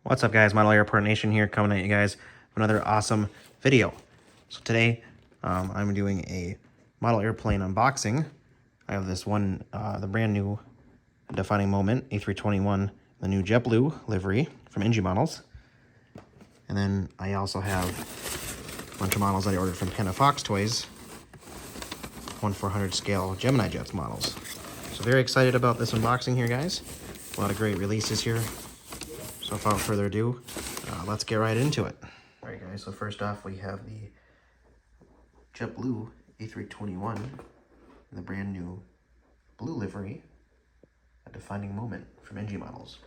What's up, guys? Model Airport Nation here, coming at you guys with another awesome video. So today I'm doing a model airplane unboxing. I have this one, the brand new defining moment A321, the new JetBlue livery from NG Models. And then I also have a bunch of models that I ordered from Panda Fox Toys, 1/400 scale Gemini Jets models. So very excited about this unboxing here, guys. A lot of great releases here. So without further ado, let's get right into it. All right, guys, so first off, we have the JetBlue A321 in the brand new blue livery, a defining moment from NG Models.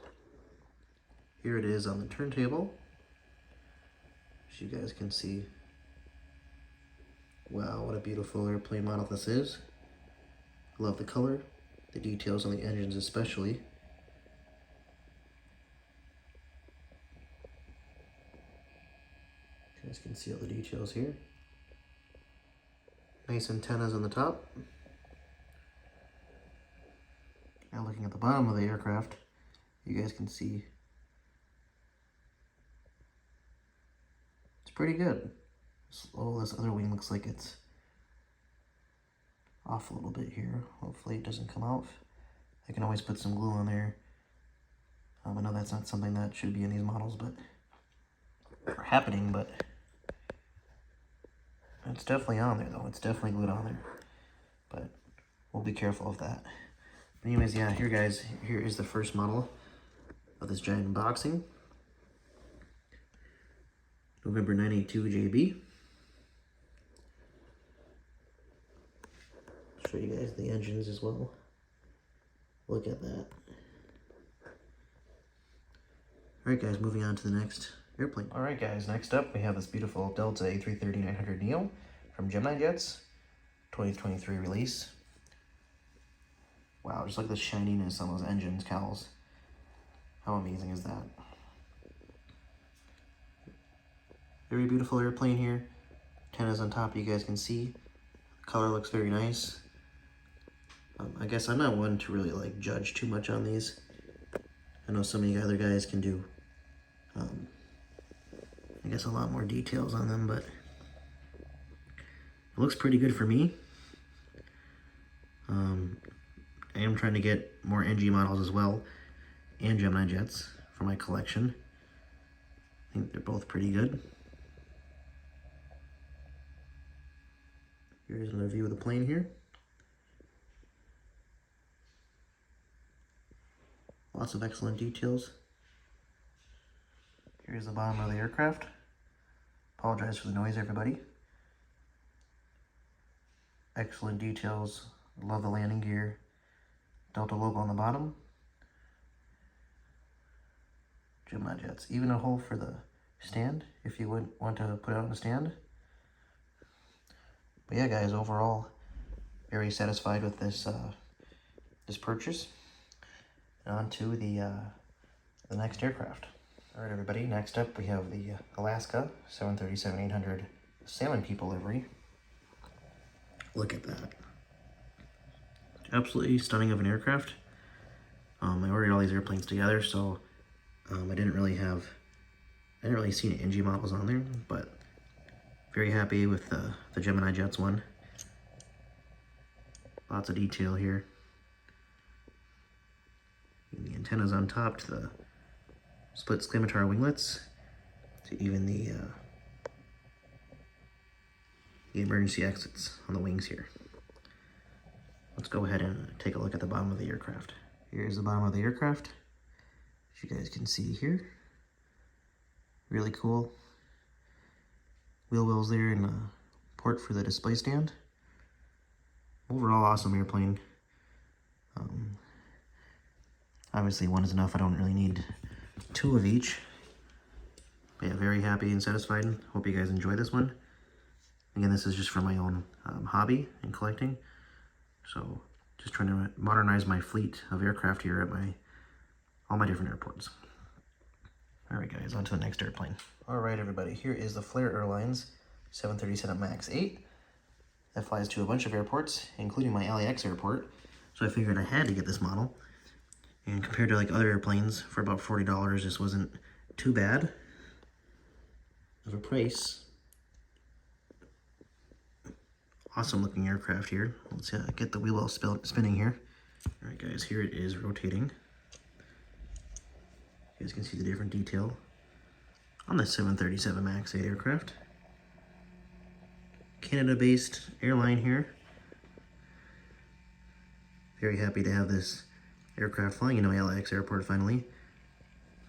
Here it is on the turntable. As you guys can see, wow, what a beautiful airplane model this is. Love the color, the details on the engines especially. You guys can see all the details here. Nice antennas on the top. Now looking at the bottom of the aircraft, you guys can see it's pretty good. Oh, this other wing looks like it's off a little bit here. Hopefully it doesn't come out. I can always put some glue on there. I know that's not something that should be in these models, but or happening, but it's definitely on there though. It's definitely glued on there, but we'll be careful of that. But anyways, yeah, here guys, here is the first model of this giant unboxing. November 982 JB. Show you guys the engines as well. Look at that. Alright guys, moving on to the next airplane. Alright guys, next up we have this beautiful Delta A330-900neo from Gemini Jets, 2023 release. Wow, just like the shininess on those engines cowls. How amazing is that? Very beautiful airplane here. Antennas on top, you guys can see. The color looks very nice. I guess I'm not one to really like judge too much on these. I know some of the other guys can do I guess a lot more details on them, but it looks pretty good for me. I am trying to get more NG models as well, and Gemini Jets for my collection. I think they're both pretty good. Here's another view of the plane here. Lots of excellent details. Here's the bottom of the aircraft. Apologize for the noise, everybody. Excellent details. Love the landing gear. Delta logo on the bottom. Gemini Jets. Even a hole for the stand if you would want to put it on a stand. But yeah, guys, overall, very satisfied with this this purchase. And on to the next aircraft. All right, everybody, next up we have the Alaska 737-800 Salmon People livery. Look at that. Absolutely stunning of an aircraft. I ordered all these airplanes together, so I didn't really see any NG models on there, but very happy with the Gemini Jets one. Lots of detail here. And the antennas on top to the split scimitar winglets to even the emergency exits on the wings here. Let's go ahead and take a look at the bottom of the aircraft. Here's the bottom of the aircraft. As you guys can see here. Really cool. Wheel wells there and a port for the display stand. Overall awesome airplane. Obviously one is enough. I don't really need two of each. But yeah, very happy and satisfied. Hope you guys enjoy this one. Again, this is just for my own hobby and collecting. So just trying to modernize my fleet of aircraft here at all my different airports. All right, guys, on to the next airplane. All right, everybody, here is the Flair Airlines 737 MAX 8. That flies to a bunch of airports, including my LAX airport. So I figured I had to get this model. And compared to like other airplanes for about $40, this wasn't too bad of a price. Awesome looking aircraft here. Let's get the wheel well spinning here. All right, guys, here it is rotating. You guys can see the different detail on the 737 MAX 8 aircraft. Canada-based airline here. Very happy to have this aircraft flying into LAX airport finally.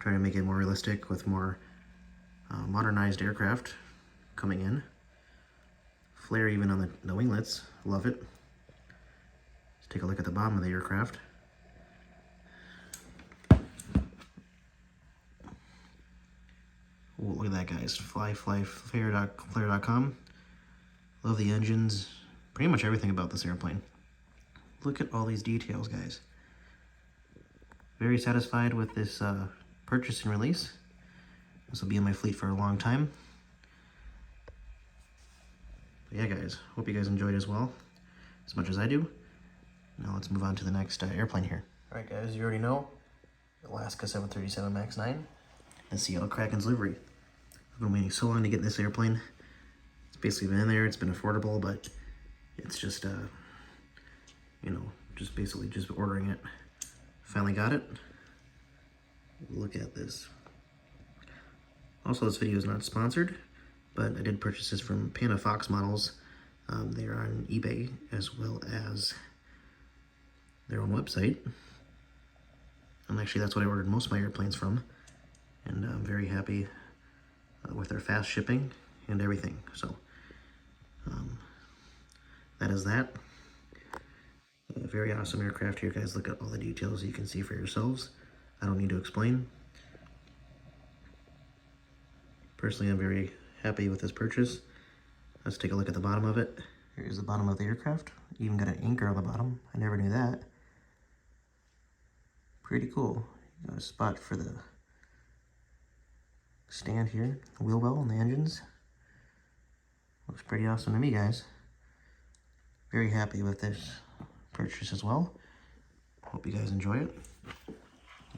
Trying to make it more realistic with more modernized aircraft coming in. Flare even on the winglets. Love it. Let's take a look at the bottom of the aircraft. Oh, look at that, guys. Flare.com. Love the engines. Pretty much everything about this airplane. Look at all these details, guys. Very satisfied with this purchase and release. This will be in my fleet for a long time. But yeah, guys, hope you guys enjoyed as well, as much as I do. Now let's move on to the next airplane here. All right, guys, you already know, Alaska 737 MAX 9 and Seattle Kraken's livery. I've been waiting so long to get this airplane. It's basically been in there, it's been affordable, but it's just, you know, just basically just ordering it. Finally got it. Look at this. Also, this video is not sponsored, but I did purchase this from Panda Fox Models. They are on eBay as well as their own website. And actually, that's what I ordered most of my airplanes from. And I'm very happy with their fast shipping and everything. So, that is that. A very awesome aircraft here, guys. Look at all the details you can see for yourselves. I don't need to explain. Personally, I'm very happy with this purchase. Let's take a look at the bottom of it. Here's the bottom of the aircraft. Even got an anchor on the bottom. I never knew that. Pretty cool. Got a spot for the stand here, the wheel well and the engines. Looks pretty awesome to me, guys. Very happy with this purchase as well. Hope you guys enjoy it.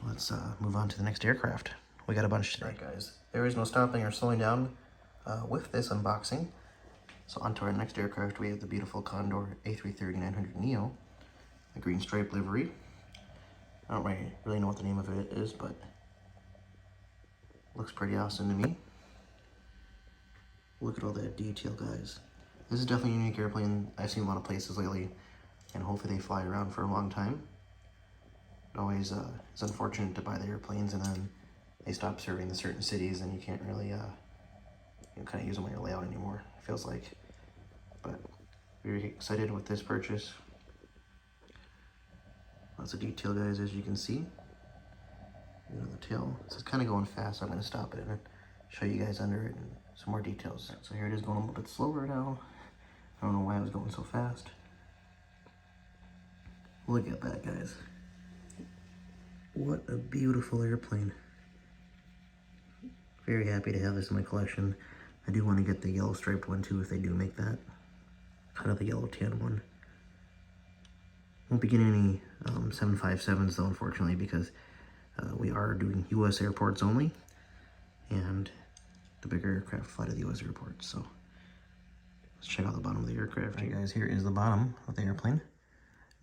Let's move on to the next aircraft. We got a bunch today. Alright, guys, there is no stopping or slowing down with this unboxing. So on to our next aircraft, we have the beautiful Condor A330-900neo, a green stripe livery. I don't really know what the name of it is, but looks pretty awesome to me. Look at all that detail, guys. This is definitely a unique airplane. I've seen a lot of places lately, and hopefully they fly around for a long time. It always it's unfortunate to buy the airplanes and then they stop serving the certain cities and you can't really kind of use them on your layout anymore, it feels like. But very excited with this purchase. Lots of detail, guys, as you can see. You know, the tail. This is kind of going fast, so I'm going to stop it and show you guys under it and some more details. So here it is going a little bit slower now. I don't know why I was going so fast. Look at that, guys. What a beautiful airplane. Very happy to have this in my collection. I do want to get the yellow striped one too if they do make that. Kind of the yellow tan one. Won't be getting any 757s though, unfortunately, because we are doing U.S. airports only. And the bigger aircraft fly to the U.S. airports, so let's check out the bottom of the aircraft. Hey guys, here is the bottom of the airplane.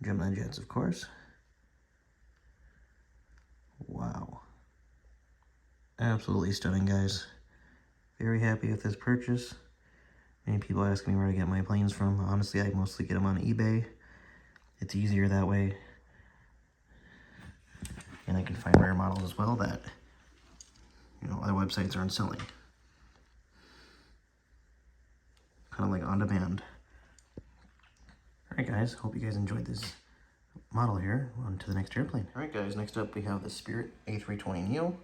Gemini jets, of course. Wow. Absolutely stunning, guys. Very happy with this purchase. Many people ask me where I get my planes from. Honestly, I mostly get them on eBay. It's easier that way. And I can find rare models as well that, you know, other websites aren't selling. Kind of like on demand. Alright guys, hope you guys enjoyed this model here. On to the next airplane. Alright guys, next up we have the Spirit A320neo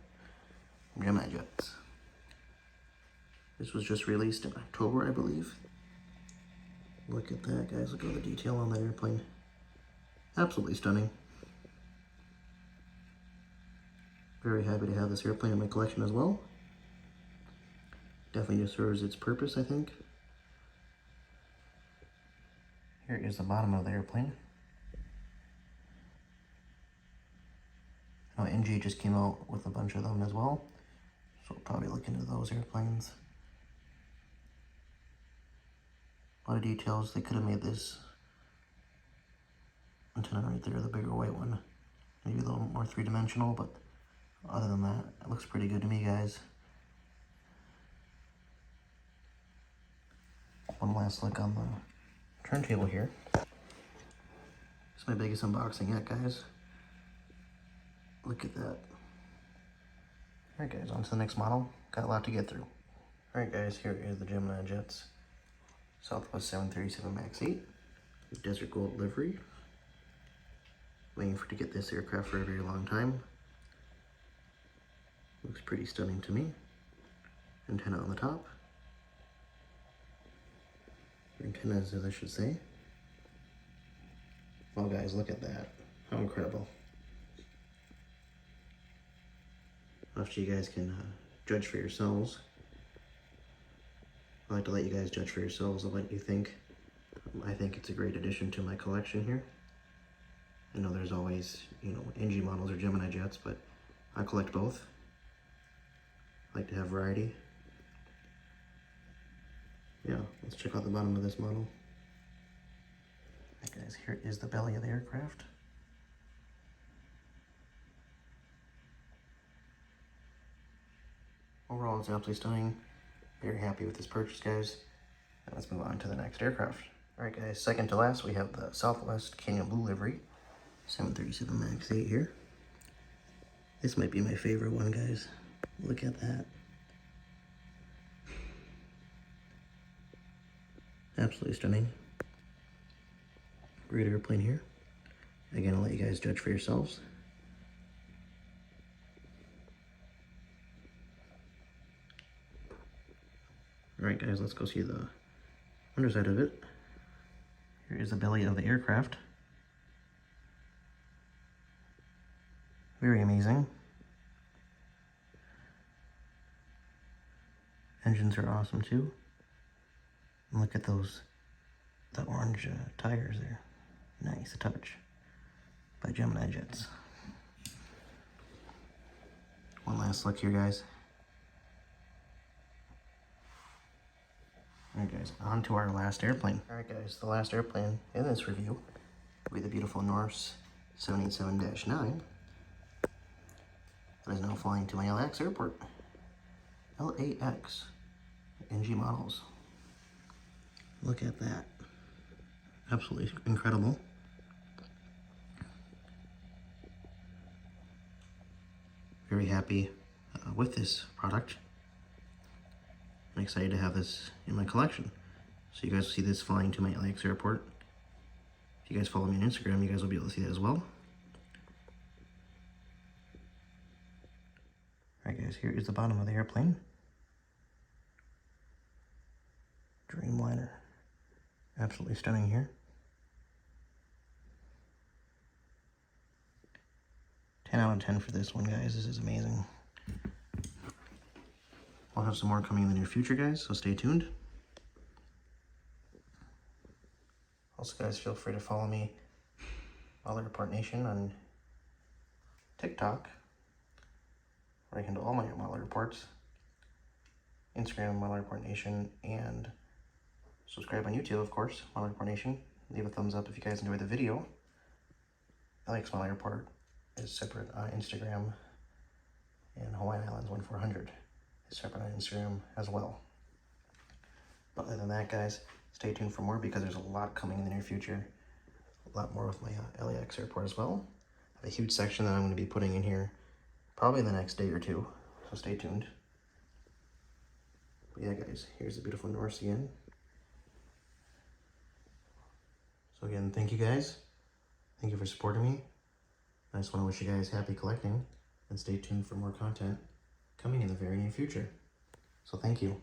Gemini jets. This was just released in October, I believe. Look at that, guys. Look at all the detail on that airplane. Absolutely stunning. Very happy to have this airplane in my collection as well. Definitely just serves its purpose, I think. Here is the bottom of the airplane. NG just came out with a bunch of them as well. So we'll probably look into those airplanes. A lot of details. They could have made this antenna right there, the bigger white one, maybe a little more three-dimensional, but other than that, it looks pretty good to me, guys. One last look on the turntable here. It's my biggest unboxing yet, guys. Look at that. Alright guys, on to the next model. Got a lot to get through. Alright guys, here is the Gemini Jets Southwest 737 MAX 8 Desert Gold livery. Waiting to get this aircraft for a very long time. Looks pretty stunning to me. Antenna on the top. Antennas, as I should say. Well guys, look at that. How incredible. After you guys can judge for yourselves. I like to let you guys judge for yourselves of what you think. I think it's a great addition to my collection here. I know there's always, you know, NG models or Gemini jets, but I collect both. I like to have variety. Yeah, let's check out the bottom of this model. Alright guys, here is the belly of the aircraft. Overall, it's absolutely stunning. Very happy with this purchase, guys. And let's move on to the next aircraft. Alright guys, second to last, we have the Southwest Canyon Blue livery. 737 MAX 8 here. This might be my favorite one, guys. Look at that. Absolutely stunning. Great airplane here. Again, I'll let you guys judge for yourselves. Alright guys, let's go see the underside of it. Here is the belly of the aircraft. Very amazing. Engines are awesome too. And look at those, the orange tires there. Nice touch by Gemini Jets. One last look here, guys. Alright guys, on to our last airplane. Alright guys, the last airplane in this review will be the beautiful Norse 787-9 that is now flying to my LAX airport. LAX NG models. Look at that. Absolutely incredible. Very happy with this product. I'm excited to have this in my collection. So you guys will see this flying to my LAX airport. If you guys follow me on Instagram, you guys will be able to see that as well. Alright guys, here is the bottom of the airplane. Dreamliner. Absolutely stunning here. 10 out of 10 for this one, guys. This is amazing. I'll have some more coming in the near future, guys, so stay tuned. Also, guys, feel free to follow me, Model Report Nation, on TikTok, where I can do all my model reports, Instagram, Model Report Nation, and subscribe on YouTube, of course, Model Report Nation. Leave a thumbs up if you guys enjoyed the video. LAX Model Report is separate on Instagram, and Hawaiian Islands 1400 is separate on Instagram as well. But other than that, guys, stay tuned for more because there's a lot coming in the near future. A lot more with my LAX airport as well. I have a huge section that I'm going to be putting in here probably in the next day or two, so stay tuned. But yeah, guys, here's the beautiful Norse again. So again, thank you guys. Thank you for supporting me. I just want to wish you guys happy collecting and stay tuned for more content coming in the very near future. So thank you.